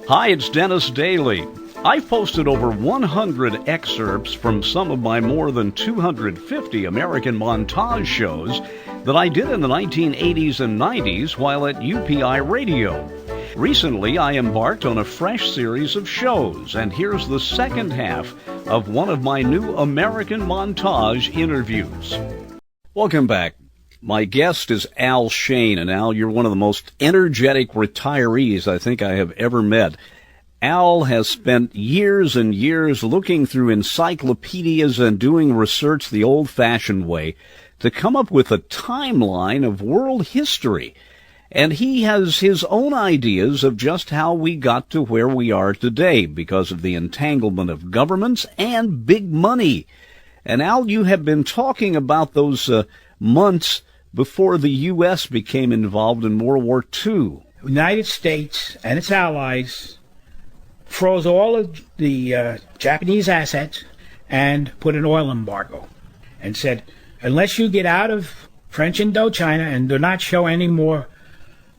Hi, it's Dennis Daly. I've posted over 100 excerpts from some of my more than 250 American montage shows that I did in the 1980s and 90s while at UPI Radio. Recently, I embarked on a fresh series of shows, and here's the second half of one of my new American montage interviews. Welcome back. My guest is Al Shayne, and Al, you're one of the most energetic retirees I think I have ever met. Al has spent years and years looking through encyclopedias and doing research the old-fashioned way to come up with a timeline of world history. And he has his own ideas of just how we got to where we are today because of the entanglement of governments and big money. And Al, you have been talking about those months before the U.S. became involved in World War II. The United States and its allies froze all of the Japanese assets and put an oil embargo and said, unless you get out of French Indochina and do not show any more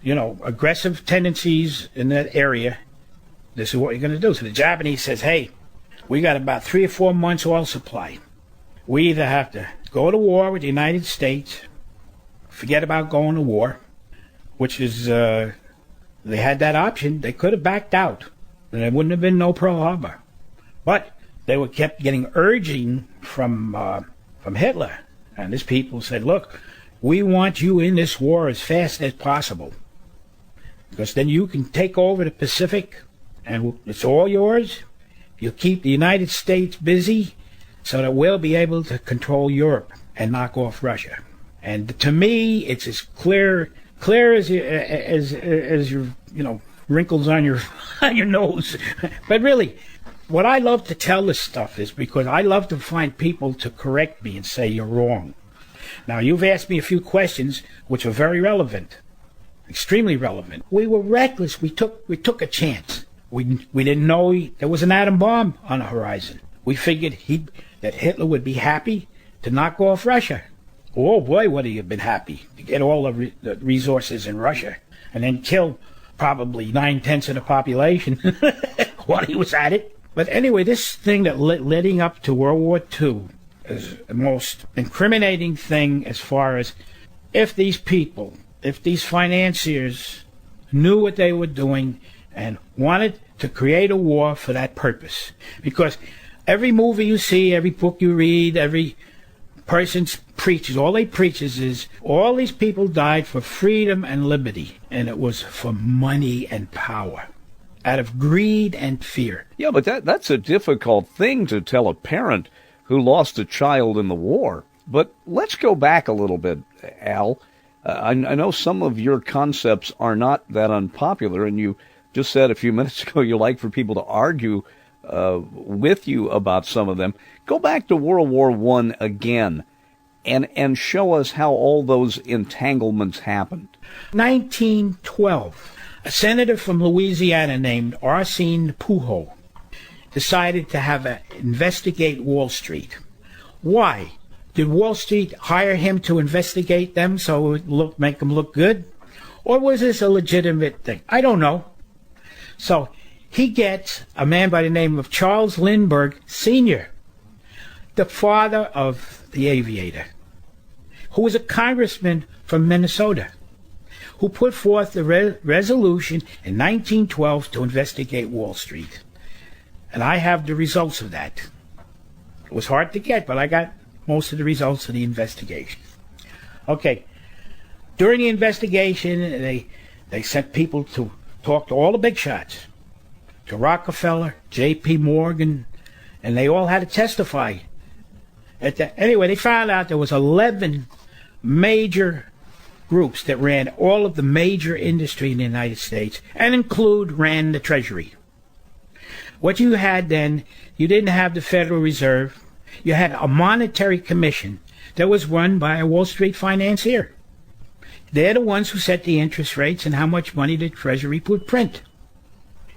aggressive tendencies in that area, this is what you're going to do. So the Japanese says, hey, we got about 3 or 4 months oil supply. We either have to go to war with the United States, forget about going to war, which is, they had that option. They could have backed out, and there wouldn't have been no Pearl Harbor. But they were kept getting urging from Hitler, and his people said, look, we want you in this war as fast as possible, because then you can take over the Pacific, and it's all yours. You keep the United States busy so that we'll be able to control Europe and knock off Russia. And to me, it's as clear as your wrinkles on your on your nose. But really, what I love to tell this stuff is because I love to find people to correct me and say you're wrong. Now, you've asked me a few questions which are very relevant, extremely relevant. We were reckless. We took a chance. We didn't know there was an atom bomb on the horizon. We figured that Hitler would be happy to knock off Russia. Oh boy, would he have been happy to get all of the resources in Russia and then kill probably 9/10 of the population while he was at it. But anyway, this thing that leading up to World War II is the most incriminating thing as far as if these financiers knew what they were doing and wanted to create a war for that purpose. Because every movie you see, every book you read, every person preaches, all they preaches is all these people died for freedom and liberty, and it was for money and power, out of greed and fear. Yeah, but that's a difficult thing to tell a parent who lost a child in the war. But let's go back a little bit, Al. I know some of your concepts are not that unpopular, and you just said a few minutes ago you like for people to argue with you about some of them. Go back to World War I again and show us how all those entanglements happened. 1912, a senator from Louisiana named Arsène Pujol decided to investigate Wall Street. Why? Did Wall Street hire him to investigate them so it would make them look good? Or was this a legitimate thing? I don't know. So he gets a man by the name of Charles Lindbergh Sr., the father of the aviator, who was a congressman from Minnesota, who put forth the resolution in 1912 to investigate Wall Street. And I have the results of that. It was hard to get, but I got most of the results of the investigation. Okay. During the investigation, they sent people to talk to all the big shots, to Rockefeller, J.P. Morgan, and they all had to testify. Anyway, they found out there was 11 major groups that ran all of the major industry in the United States, and ran the Treasury. What you had then, you didn't have the Federal Reserve. You had a monetary commission that was run by a Wall Street financier. They're the ones who set the interest rates and how much money the Treasury would print.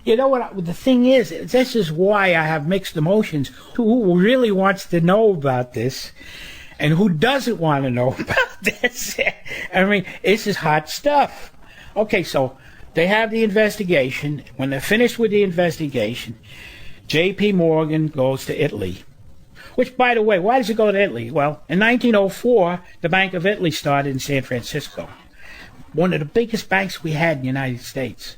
You know what the thing is? This is why I have mixed emotions. Who really wants to know about this and who doesn't want to know about this? I mean, this is hot stuff. Okay, so they have the investigation. When they're finished with the investigation, J.P. Morgan goes to Italy. Which, by the way, why does it go to Italy? Well, in 1904, the Bank of Italy started in San Francisco. One of the biggest banks we had in the United States.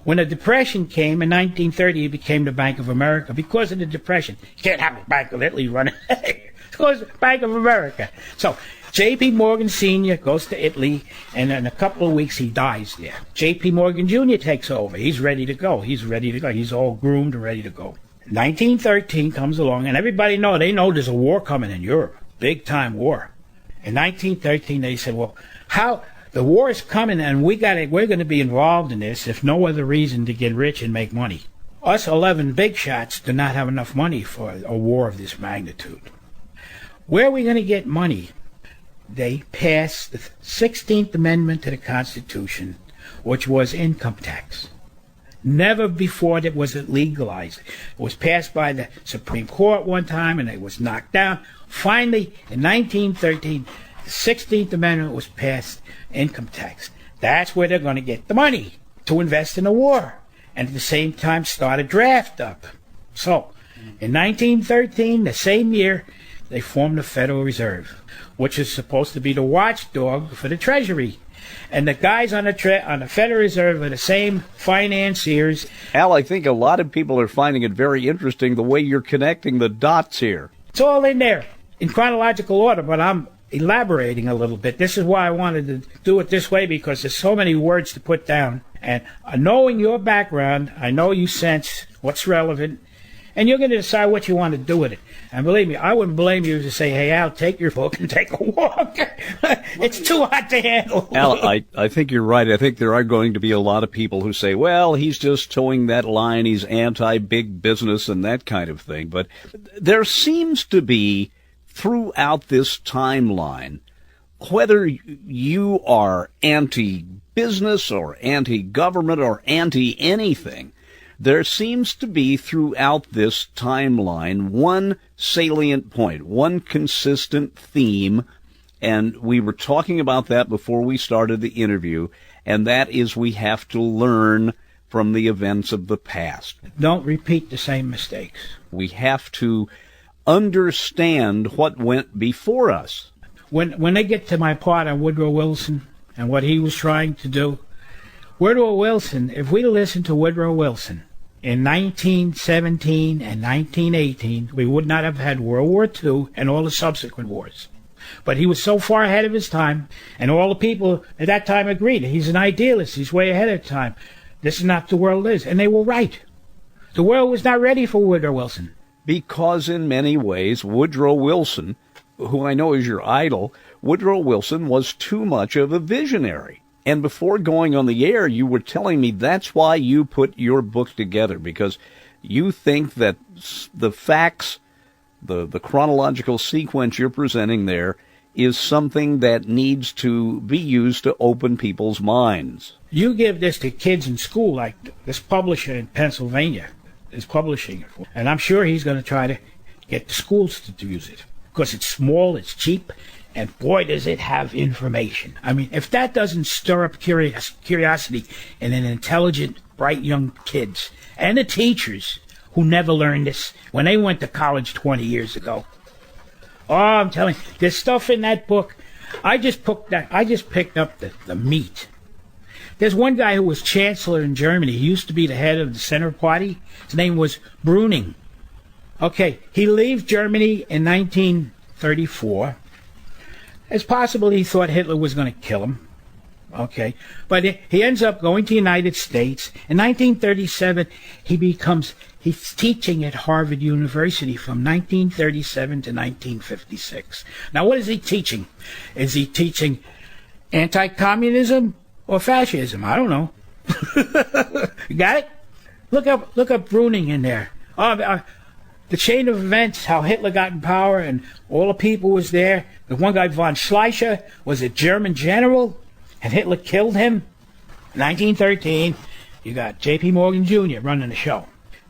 When the Depression came in 1930, it became the Bank of America because of the Depression. You can't have the Bank of Italy running. It's because of the Bank of America. So J.P. Morgan Sr. goes to Italy, and in a couple of weeks he dies there. J.P. Morgan Jr. takes over. He's ready to go. He's all groomed and ready to go. 1913 comes along, and everybody they know there's a war coming in Europe, big-time war. In 1913, they said, well, how the war is coming, and we're going to be involved in this if no other reason to get rich and make money. Us 11 big shots do not have enough money for a war of this magnitude. Where are we going to get money? They passed the 16th Amendment to the Constitution, which was income tax. Never before was it legalized. It was passed by the Supreme Court one time, and it was knocked down. Finally, in 1913, the 16th Amendment was passed, income tax. That's where they're going to get the money to invest in the war, and at the same time start a draft up. So, in 1913, the same year, they formed the Federal Reserve, which is supposed to be the watchdog for the Treasury. And the guys on the Federal Reserve are the same financiers. Al, I think a lot of people are finding it very interesting the way you're connecting the dots here. It's all in there in chronological order, but I'm elaborating a little bit. This is why I wanted to do it this way, because there's so many words to put down. And knowing your background, I know you sense what's relevant, and you're going to decide what you want to do with it. And believe me, I wouldn't blame you to say, hey, Al, take your book and take a walk. It's too hot to handle. Al, I think you're right. I think there are going to be a lot of people who say, well, he's just towing that line. He's anti-big business and that kind of thing. But there seems to be, throughout this timeline, whether you are anti-business or anti-government or anti-anything, there seems to be throughout this timeline one salient point, one consistent theme, and we were talking about that before we started the interview, and that is we have to learn from the events of the past. Don't repeat the same mistakes. We have to understand what went before us. When they get to my part on Woodrow Wilson and what he was trying to do, Woodrow Wilson, if we listened to Woodrow Wilson in 1917 and 1918, we would not have had World War II and all the subsequent wars. But he was so far ahead of his time, and all the people at that time agreed. He's an idealist. He's way ahead of time. This is not the world is. And they were right. The world was not ready for Woodrow Wilson. Because in many ways, Woodrow Wilson, who I know is your idol, Woodrow Wilson was too much of a visionary. And before going on the air, you were telling me that's why you put your book together, because you think that the facts, the chronological sequence you're presenting there, is something that needs to be used to open people's minds. You give this to kids in school, like this publisher in Pennsylvania is publishing it. And I'm sure he's going to try to get the schools to use it, because it's small, it's cheap, and boy, does it have information. I mean, if that doesn't stir up curiosity in an intelligent, bright young kids, and the teachers who never learned this when they went to college 20 years ago. Oh, I'm telling you, there's stuff in that book. I just picked up the meat. There's one guy who was chancellor in Germany. He used to be the head of the Center Party. His name was Brüning. Okay, he leaves Germany in 1934. It's possible he thought Hitler was going to kill him. Okay, but he ends up going to the United States. In 1937, he's teaching at Harvard University from 1937 to 1956. Now, what is he teaching? Is he teaching anti-communism or fascism? I don't know. You got it? Look up Brüning in there. The chain of events, how Hitler got in power and all the people was there. The one guy, von Schleicher, was a German general, and Hitler killed him. 1913, you got J.P. Morgan Jr. running the show.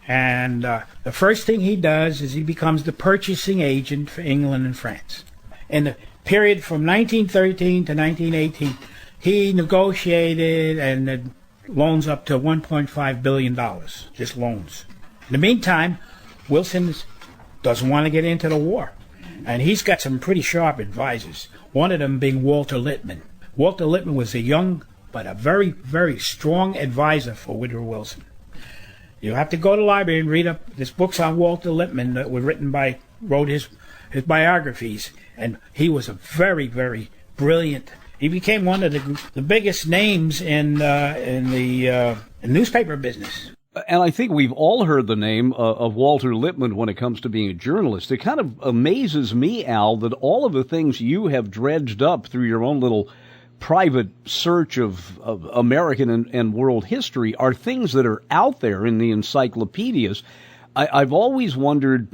And the first thing he does is he becomes the purchasing agent for England and France. In the period from 1913 to 1918, he negotiated and loans up to $1.5 billion, just loans. In the meantime, Wilson doesn't want to get into the war. And he's got some pretty sharp advisors, one of them being Walter Lippmann. Walter Lippmann was a young but a very, very strong advisor for Woodrow Wilson. You have to go to the library and read up. There's books on Walter Lippmann that were wrote his biographies, and he was a very, very brilliant. He became one of the biggest names in the newspaper business. And I think we've all heard the name of Walter Lippmann when it comes to being a journalist. It kind of amazes me, Al, that all of the things you have dredged up through your own little private search of American and world history are things that are out there in the encyclopedias. I've always wondered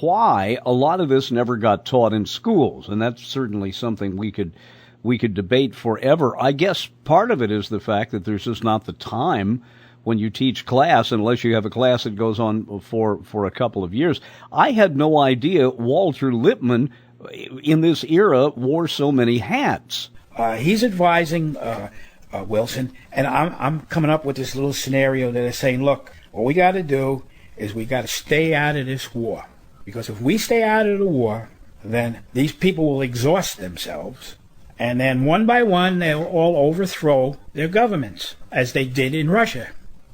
why a lot of this never got taught in schools, and that's certainly something we could debate forever. I guess part of it is the fact that there's just not the time when you teach class, unless you have a class that goes on for a couple of years. I had no idea Walter Lippmann in this era wore so many hats. He's advising Wilson, and I'm coming up with this little scenario that is saying, look, what we got to do is we got to stay out of this war. Because if we stay out of the war, then these people will exhaust themselves, and then one by one they'll all overthrow their governments, as they did in Russia.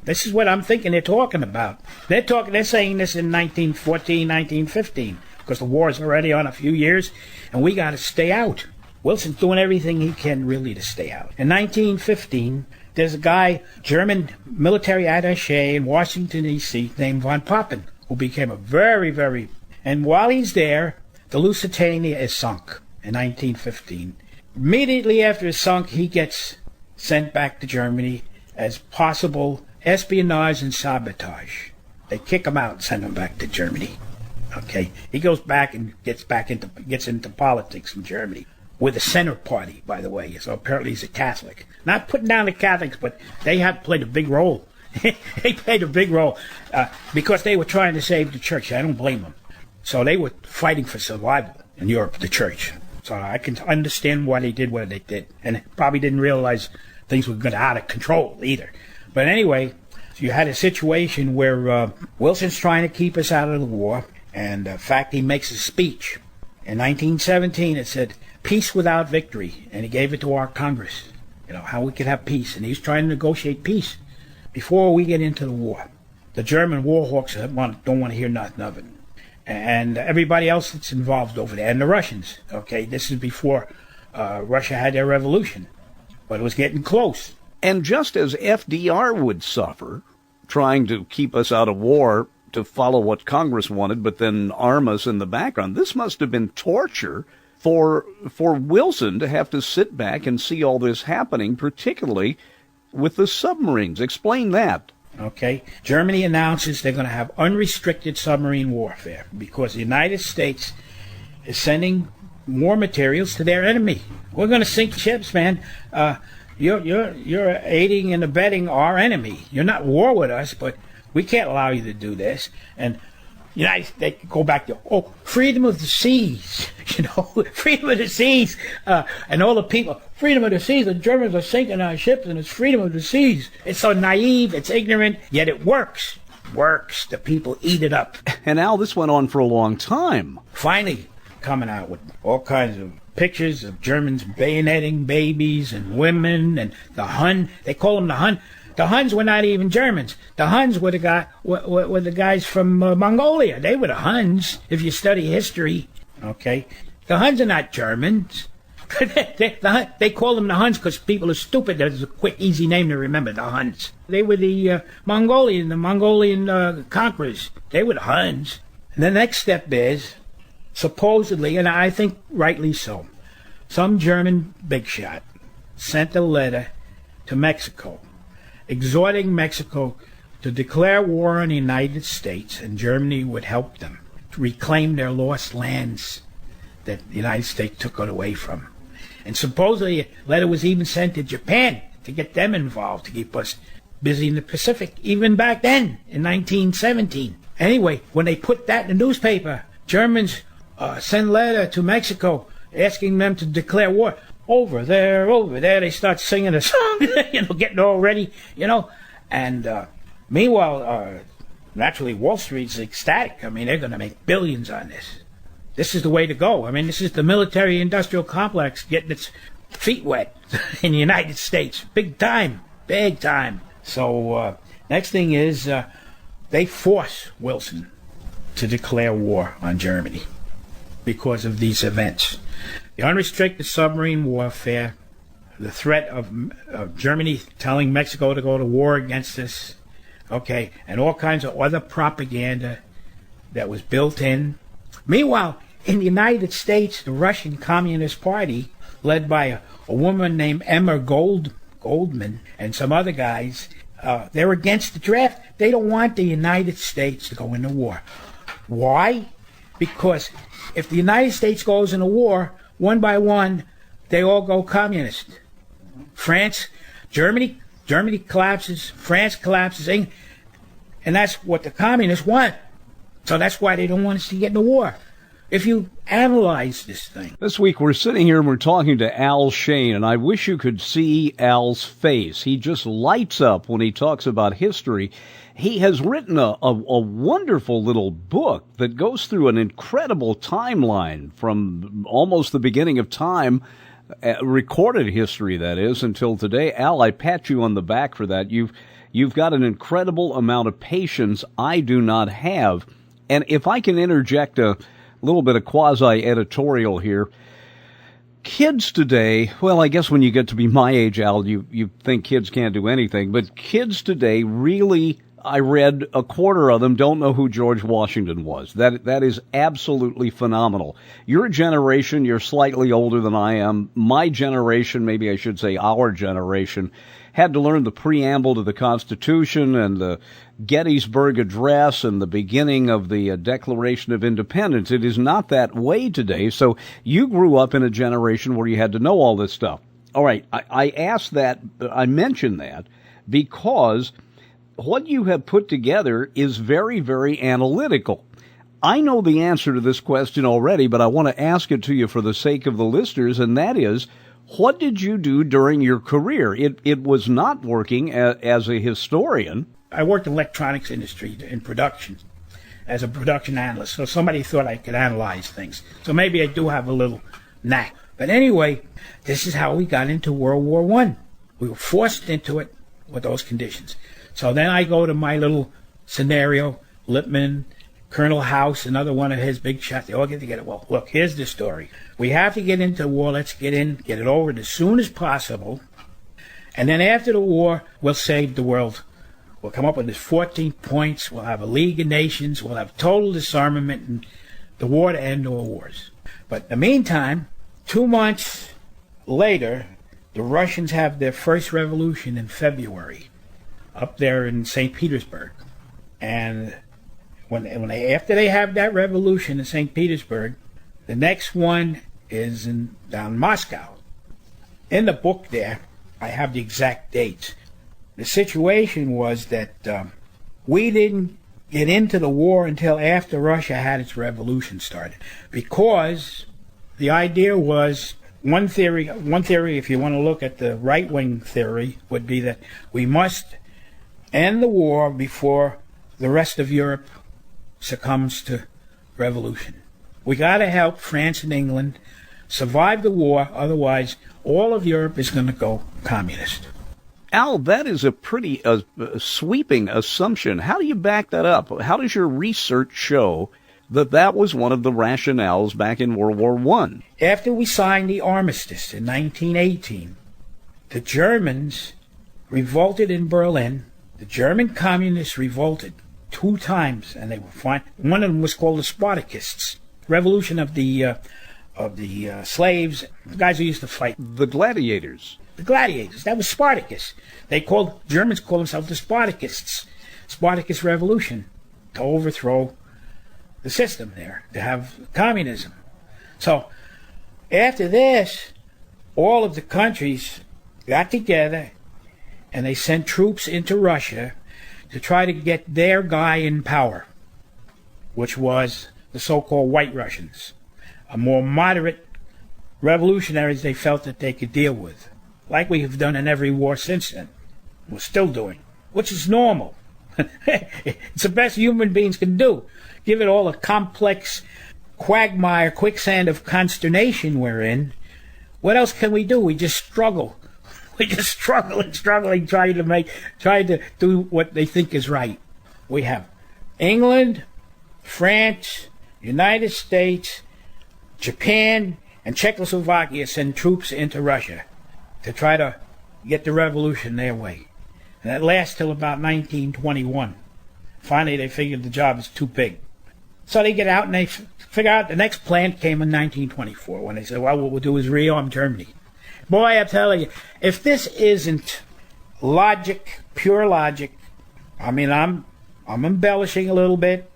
This is what I'm thinking they're talking about. They're saying this in 1914, 1915, because the war is already on a few years, and we got to stay out. Wilson's doing everything he can really to stay out. In 1915, there's a guy, German military attaché in Washington, D.C., named von Papen, who became a very, very... And while he's there, the Lusitania is sunk in 1915. Immediately after it's sunk, he gets sent back to Germany as possible espionage and sabotage. They kick him out and send him back to Germany. Okay, he goes back and gets into politics in Germany with the Center Party, by the way. So apparently he's a Catholic. Not putting down the Catholics, but they had played a big role. They played a big role because they were trying to save the church. I don't blame them. So they were fighting for survival in Europe, the church. So I can understand why they did what they did, and probably didn't realize things were going out of control either. But anyway, you had a situation where Wilson's trying to keep us out of the war, and in fact, he makes a speech. In 1917, it said, "Peace without victory," and he gave it to our Congress, how we could have peace. And he's trying to negotiate peace before we get into the war. The German war hawks don't want to hear nothing of it. And everybody else that's involved over there, and the Russians. Okay, this is before Russia had their revolution, but it was getting close. And just as FDR would suffer, trying to keep us out of war to follow what Congress wanted, but then arm us in the background, this must have been torture for Wilson to have to sit back and see all this happening, particularly with the submarines. Explain that. Okay, Germany announces they're going to have unrestricted submarine warfare because the United States is sending war materials to their enemy. We're going to sink ships, man. You're aiding and abetting our enemy. You're not at war with us, but we can't allow you to do this. And they go back to freedom of the seas, freedom of the seas, and all the people, freedom of the seas. The Germans are sinking our ships, and it's freedom of the seas. It's so naive, it's ignorant, yet it works. Works. The people eat it up. And Al, this went on for a long time. Finally, coming out with all kinds of pictures of Germans bayoneting babies and women, and the Hun. They call them the Hun. The Huns were not even Germans. The Huns were the guys from Mongolia. They were the Huns, if you study history. Okay, the Huns are not Germans. They call them the Huns because people are stupid. That's a quick, easy name to remember. The Huns. They were the Mongolian conquerors. They were the Huns. And the next step is, supposedly, and I think rightly so, some German big shot sent a letter to Mexico, exhorting Mexico to declare war on the United States, and Germany would help them to reclaim their lost lands that the United States took it away from. And supposedly a letter was even sent to Japan to get them involved, to keep us busy in the Pacific, even back then, in 1917. Anyway, when they put that in the newspaper, Germans sent a letter to Mexico asking them to declare war. over there, over there. They start singing a song, getting all ready, And meanwhile, naturally, Wall Street's ecstatic. I mean, they're going to make billions on this. This is the way to go. I mean, this is the military-industrial complex getting its feet wet in the United States. Big time. Big time. So, next thing is they force Wilson to declare war on Germany because of these events. The unrestricted submarine warfare, the threat of Germany telling Mexico to go to war against us, okay, and all kinds of other propaganda that was built in. Meanwhile, in the United States, the Russian Communist Party, led by a woman named Emma Goldman and some other guys, they're against the draft. They don't want the United States to go into war. Why? Because if the United States goes into war, one by one, they all go communist. France, Germany collapses, France collapses, and that's what the communists want. So that's why they don't want us to get into war. If you analyze this thing. This week we're sitting here and we're talking to Al Shayne, and I wish you could see Al's face. He just lights up when he talks about history. He has written a wonderful little book that goes through an incredible timeline from almost the beginning of time, recorded history, that is, until today. Al, I pat you on the back for that. You've got an incredible amount of patience I do not have. And if I can interject a little bit of quasi-editorial here, kids today, well, I guess when you get to be my age, Al, you think kids can't do anything, but kids today really, I read a quarter of them don't know who George Washington was. That is absolutely phenomenal. Your generation, you're slightly older than I am. My generation, maybe I should say our generation, had to learn the preamble to the Constitution and the Gettysburg Address and the beginning of the Declaration of Independence. It is not that way today. So you grew up in a generation where you had to know all this stuff. All right, I mentioned that because what you have put together is very, very analytical. I know the answer to this question already, but I want to ask it to you for the sake of the listeners, and that is, what did you do during your career? It was not working as a historian. I worked in the electronics industry in production as a production analyst, so somebody thought I could analyze things. So maybe I do have a little knack. But anyway, this is how we got into World War I. We were forced into it with those conditions. So then I go to my little scenario, Lippmann, Colonel House, another one of his big shots. They all get together. Well, look, here's the story. We have to get into war. Let's get it over as soon as possible. And then after the war, we'll save the world. We'll come up with this 14 points. We'll have a League of Nations. We'll have total disarmament and the war to end all wars. But in the meantime, 2 months later, the Russians have their first revolution in February up there in St. Petersburg. And after they have that revolution in St. Petersburg, the next one is down Moscow. In the book there, I have the exact dates. The situation was that we didn't get into the war until after Russia had its revolution started, because the idea was, one theory, if you want to look at the right-wing theory, would be that we must end the war before the rest of Europe succumbs to revolution. We got to help France and England survive the war, otherwise all of Europe is going to go communist. Al, that is a pretty sweeping assumption. How do you back that up? How does your research show that was one of the rationales back in World War I? After we signed the armistice in 1918, the Germans revolted in Berlin. The German communists revolted 2 times, and they were fine. One of them was called the Spartakists, revolution of the slaves, the guys who used to fight. The gladiators. The gladiators. That was Spartacus. Germans call themselves the Spartakists. Spartacus revolution, to overthrow the system there, to have communism. So after this, all of the countries got together and they sent troops into Russia to try to get their guy in power, which was the so-called White Russians, a more moderate revolutionaries they felt that they could deal with, like we have done in every war since then. We're still doing, which is normal. It's the best human beings can do. Give it all a complex quagmire, quicksand of consternation we're in. What else can we do? We just struggle. We just struggling, trying to do what they think is right. We have England, France, United States, Japan, and Czechoslovakia send troops into Russia to try to get the revolution their way. And that lasts till about 1921. Finally, they figured the job is too big. So they get out and they figure out the next plan came in 1924 when they said, well, what we'll do is rearm Germany. Boy, I'm telling you, if this isn't logic, pure logic, I mean, I'm embellishing a little bit,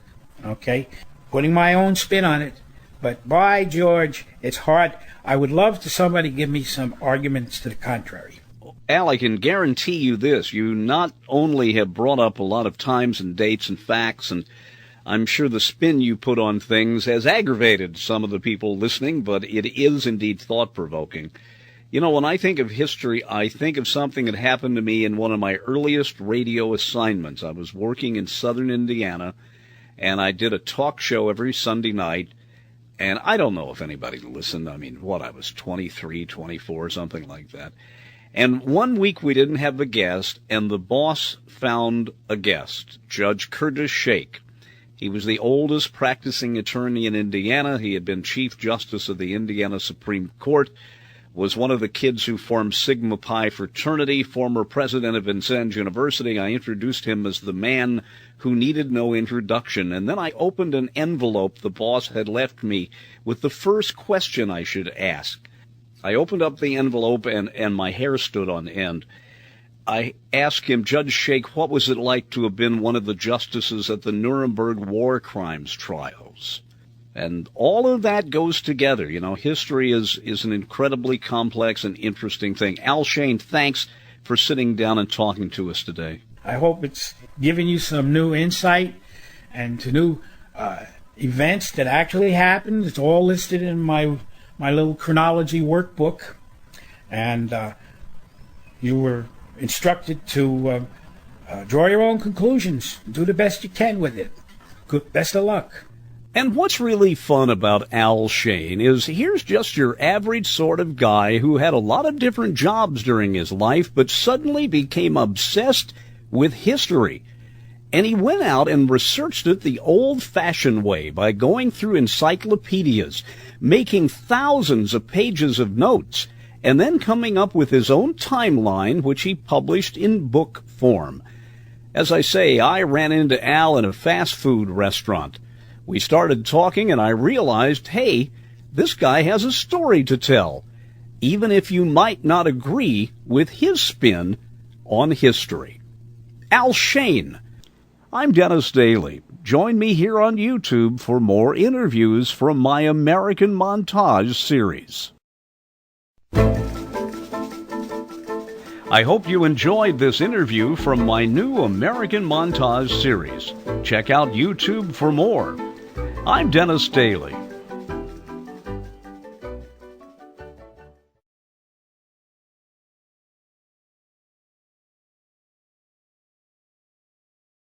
okay, putting my own spin on it, but by George, it's hard. I would love to somebody give me some arguments to the contrary. Al, I can guarantee you this. You not only have brought up a lot of times and dates and facts, and I'm sure the spin you put on things has aggravated some of the people listening, but it is indeed thought-provoking. You know, when I think of history, I think of something that happened to me in one of my earliest radio assignments. I was working in southern Indiana, and I did a talk show every Sunday night, and I don't know if anybody listened. I mean, I was 23, 24, something like that. And one week we didn't have a guest, and the boss found a guest, Judge Curtis Shake. He was the oldest practicing attorney in Indiana. He had been Chief Justice of the Indiana Supreme Court, was one of the kids who formed Sigma Pi fraternity, former president of Vincennes University. I introduced him as the man who needed no introduction. And then I opened an envelope the boss had left me with the first question I should ask. I opened up the envelope and my hair stood on end. I asked him, Judge Shake, what was it like to have been one of the justices at the Nuremberg war crimes trials? And all of that goes together. You know, history is an incredibly complex and interesting thing. Al Shayne, thanks for sitting down and talking to us today. I hope it's giving you some new insight and to new events that actually happened. It's all listed in my little chronology workbook. And you were instructed to draw your own conclusions. Do the best you can with it. Best of luck. And what's really fun about Al Shayne is here's just your average sort of guy who had a lot of different jobs during his life, but suddenly became obsessed with history. And he went out and researched it the old-fashioned way by going through encyclopedias, making thousands of pages of notes, and then coming up with his own timeline, which he published in book form. As I say, I ran into Al in a fast food restaurant. We started talking, and I realized, hey, this guy has a story to tell, even if you might not agree with his spin on history. Al Shayne. I'm Dennis Daly. Join me here on YouTube for more interviews from my American Montage series. I hope you enjoyed this interview from my new American Montage series. Check out YouTube for more. I'm Dennis Daly.